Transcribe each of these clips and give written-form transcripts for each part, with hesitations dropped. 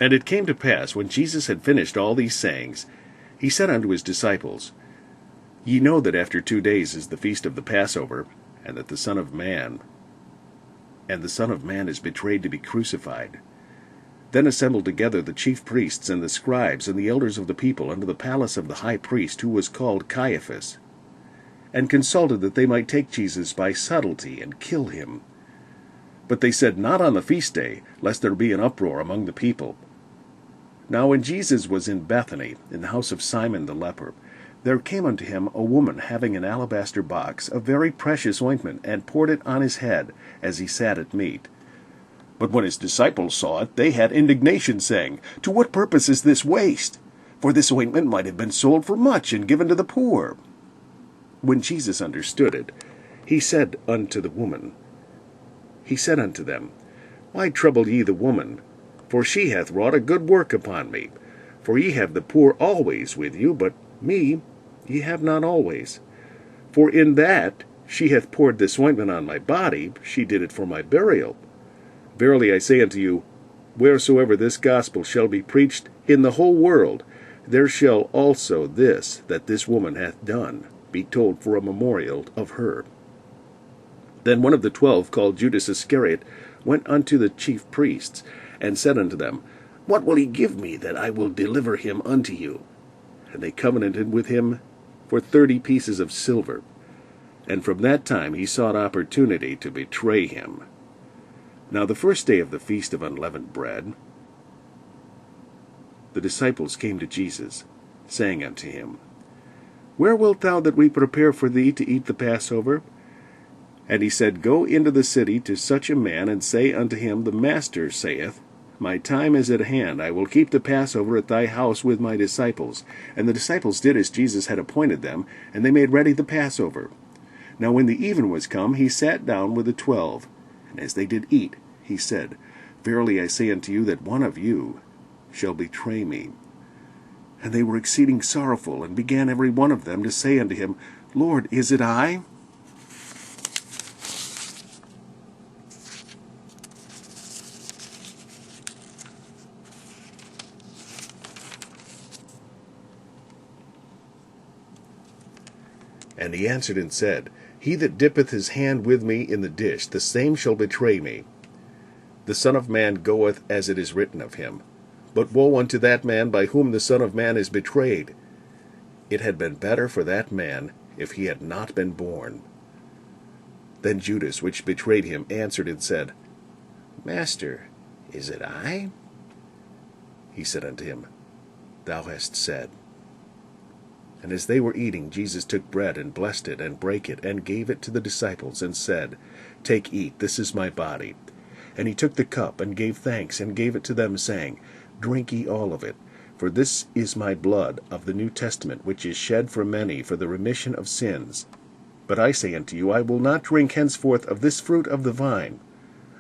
And it came to pass, when Jesus had finished all these sayings, he said unto his disciples, Ye know that after 2 days is the feast of the Passover, and that the Son of Man is betrayed to be crucified. Then assembled together the chief priests and the scribes and the elders of the people unto the palace of the high priest, who was called Caiaphas, and consulted that they might take Jesus by subtilty and kill him. But they said, Not on the feast day, lest there be an uproar among the people. Now when Jesus was in Bethany, in the house of Simon the leper, there came unto him a woman having an alabaster box of very precious ointment, and poured it on his head, as he sat at meat. But when his disciples saw it, they had indignation, saying, To what purpose is this waste? For this ointment might have been sold for much, and given to the poor. When Jesus understood it, he said unto them, Why trouble ye the woman? For she hath wrought a good work upon me. For ye have the poor always with you, but me ye have not always. For in that she hath poured this ointment on my body, she did it for my burial. Verily I say unto you, wheresoever this gospel shall be preached in the whole world, there shall also this that this woman hath done be told for a memorial of her. Then one of the 12, called Judas Iscariot, went unto the chief priests, and said unto them, What will ye give me, that I will deliver him unto you? And they covenanted with him for 30 pieces of silver. And from that time he sought opportunity to betray him. Now the first day of the feast of unleavened bread, the disciples came to Jesus, saying unto him, Where wilt thou that we prepare for thee to eat the Passover? And he said, Go into the city to such a man, and say unto him, The Master saith, My time is at hand. I will keep the Passover at thy house with my disciples. And the disciples did as Jesus had appointed them, and they made ready the Passover. Now when the even was come, he sat down with the 12. And as they did eat, he said, Verily I say unto you, that one of you shall betray me. And they were exceeding sorrowful, and began every one of them to say unto him, Lord, is it I? And he answered and said, He that dippeth his hand with me in the dish, the same shall betray me. The Son of Man goeth as it is written of him. But woe unto that man by whom the Son of Man is betrayed! It had been better for that man if he had not been born. Then Judas, which betrayed him, answered and said, Master, is it I? He said unto him, Thou hast said. And as they were eating, Jesus took bread, and blessed it, and brake it, and gave it to the disciples, and said, Take, eat, this is my body. And he took the cup, and gave thanks, and gave it to them, saying, Drink ye all of it, for this is my blood of the New Testament, which is shed for many for the remission of sins. But I say unto you, I will not drink henceforth of this fruit of the vine,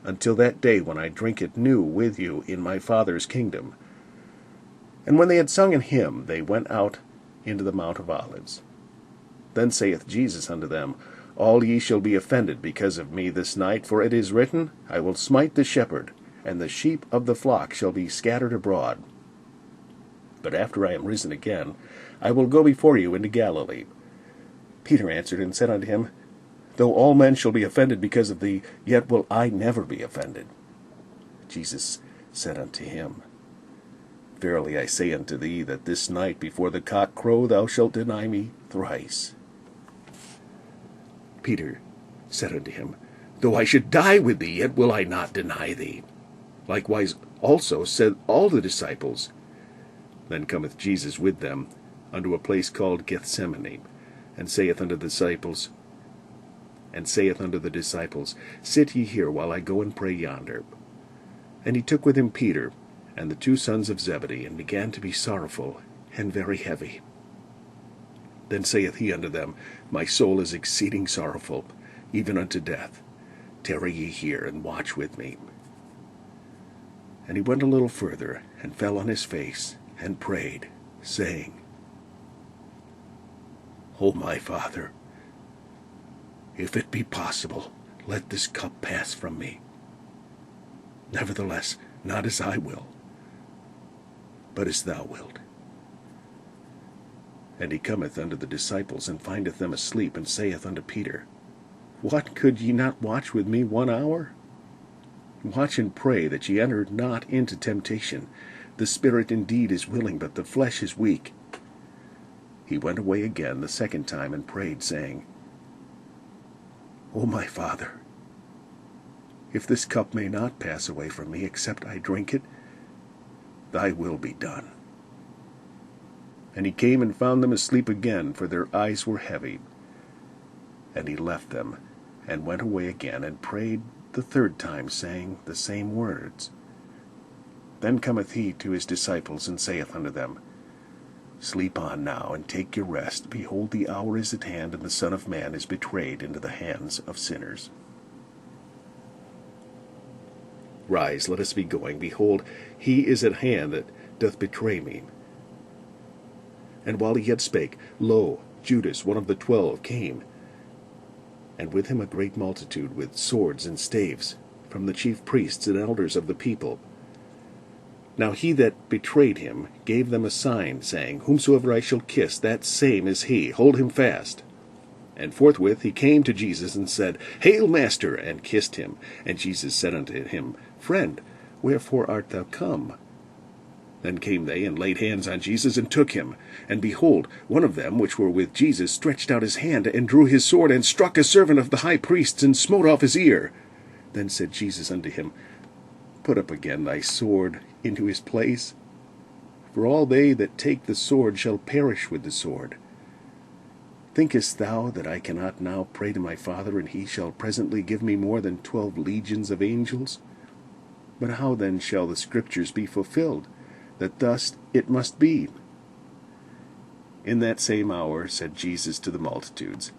until that day when I drink it new with you in my Father's kingdom. And when they had sung an hymn, they went out into the Mount of Olives. Then saith Jesus unto them, All ye shall be offended because of me this night, for it is written, I will smite the shepherd, and the sheep of the flock shall be scattered abroad. But after I am risen again, I will go before you into Galilee. Peter answered and said unto him, Though all men shall be offended because of thee, yet will I never be offended. Jesus said unto him, Verily I say unto thee, that this night before the cock crow thou shalt deny me thrice. Peter said unto him, Though I should die with thee, yet will I not deny thee. Likewise also said all the disciples. Then cometh Jesus with them unto a place called Gethsemane, and saith unto the disciples, Sit ye here while I go and pray yonder. And he took with him Peter, and the 2 sons of Zebedee, and began to be sorrowful, and very heavy. Then saith he unto them, My soul is exceeding sorrowful, even unto death. Tarry ye here, and watch with me. And he went a little further, and fell on his face, and prayed, saying, O my Father, if it be possible, let this cup pass from me. Nevertheless, not as I will, but as thou wilt. And he cometh unto the disciples, and findeth them asleep, and saith unto Peter, What, could ye not watch with me 1 hour? Watch and pray that ye enter not into temptation. The spirit indeed is willing, but the flesh is weak. He went away again the second time, and prayed, saying, O my Father, if this cup may not pass away from me, except I drink it, thy will be done. And he came and found them asleep again, for their eyes were heavy. And he left them, and went away again, and prayed the third time, saying the same words. Then cometh he to his disciples, and saith unto them, Sleep on now, and take your rest. Behold, the hour is at hand, and the Son of Man is betrayed into the hands of sinners. Rise, let us be going. Behold, he is at hand that doth betray me. And while he yet spake, lo, Judas, one of the 12, came, and with him a great multitude with swords and staves, from the chief priests and elders of the people. Now he that betrayed him gave them a sign, saying, Whomsoever I shall kiss, that same is he. Hold him fast. And forthwith he came to Jesus, and said, Hail, Master! And kissed him. And Jesus said unto him, Friend, wherefore art thou come? Then came they, and laid hands on Jesus, and took him. And behold, one of them which were with Jesus stretched out his hand, and drew his sword, and struck a servant of the high priest's, and smote off his ear. Then said Jesus unto him, Put up again thy sword into his place, for all they that take the sword shall perish with the sword. Thinkest thou that I cannot now pray to my Father, and he shall presently give me more than 12 legions of angels? But how then shall the Scriptures be fulfilled, that thus it must be? In that same hour said Jesus to the multitudes,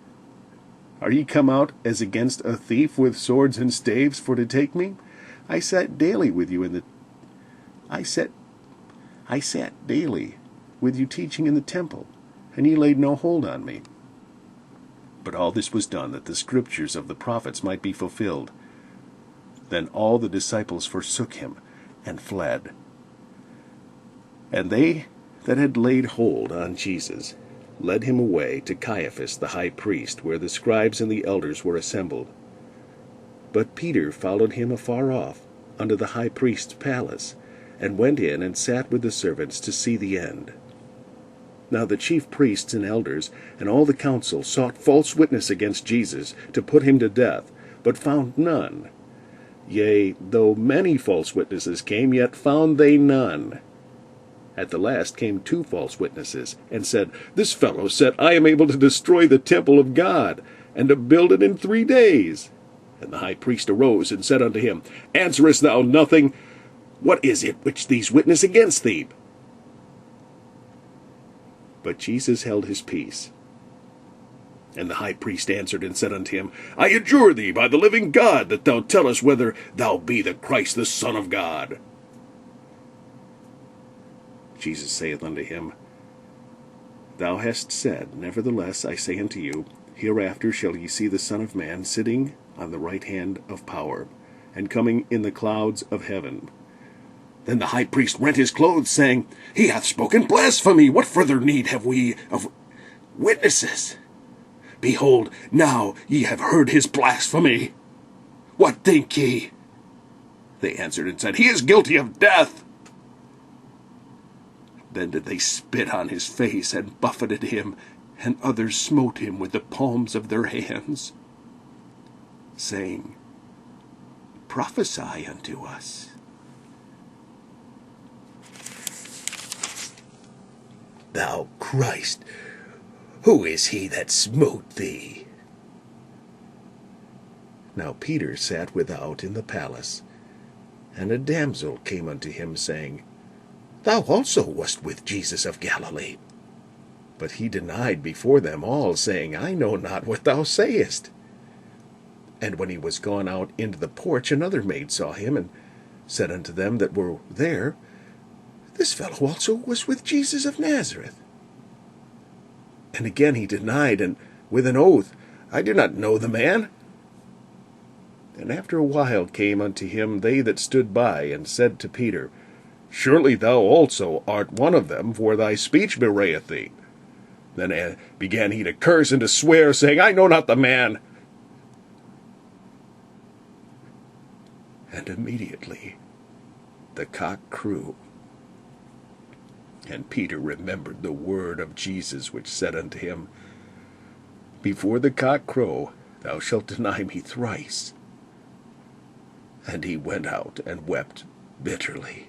Are ye come out as against a thief with swords and staves for to take me? I sat daily with you teaching in the temple, and ye laid no hold on me. But all this was done, that the Scriptures of the prophets might be fulfilled. Then all the disciples forsook him, and fled. And they that had laid hold on Jesus led him away to Caiaphas the high priest, where the scribes and the elders were assembled. But Peter followed him afar off, unto the high priest's palace, and went in and sat with the servants to see the end. Now the chief priests and elders and all the council sought false witness against Jesus, to put him to death, but found none. Yea, though many false witnesses came, yet found they none. At the last came 2 false witnesses, and said, This fellow said, I am able to destroy the temple of God, and to build it in 3 days. And the high priest arose, and said unto him, Answerest thou nothing? What is it which these witness against thee? But Jesus held his peace. And the high priest answered and said unto him, I adjure thee by the living God, that thou tell us whether thou be the Christ, the Son of God. Jesus saith unto him, Thou hast said, Nevertheless I say unto you, Hereafter shall ye see the Son of Man sitting on the right hand of power, and coming in the clouds of heaven. Then the high priest rent his clothes, saying, He hath spoken blasphemy. What further need have we of witnesses? Behold, now ye have heard his blasphemy. What think ye? They answered and said, He is guilty of death. Then did they spit on his face, and buffeted him, and others smote him with the palms of their hands, saying, Prophesy unto us. Thou Christ, who is he that smote thee? Now Peter sat without in the palace, and a damsel came unto him, saying, Thou also wast with Jesus of Galilee. But he denied before them all, saying, I know not what thou sayest. And when he was gone out into the porch, another maid saw him, and said unto them that were there, This fellow also was with Jesus of Nazareth. And again he denied, and with an oath, I do not know the man. And after a while came unto him they that stood by, and said to Peter, Surely thou also art one of them, for thy speech bewrayeth thee. Then began he to curse and to swear, saying, I know not the man. And immediately the cock crew. And Peter remembered the word of Jesus, which said unto him, Before the cock crow, thou shalt deny me thrice. And he went out and wept bitterly.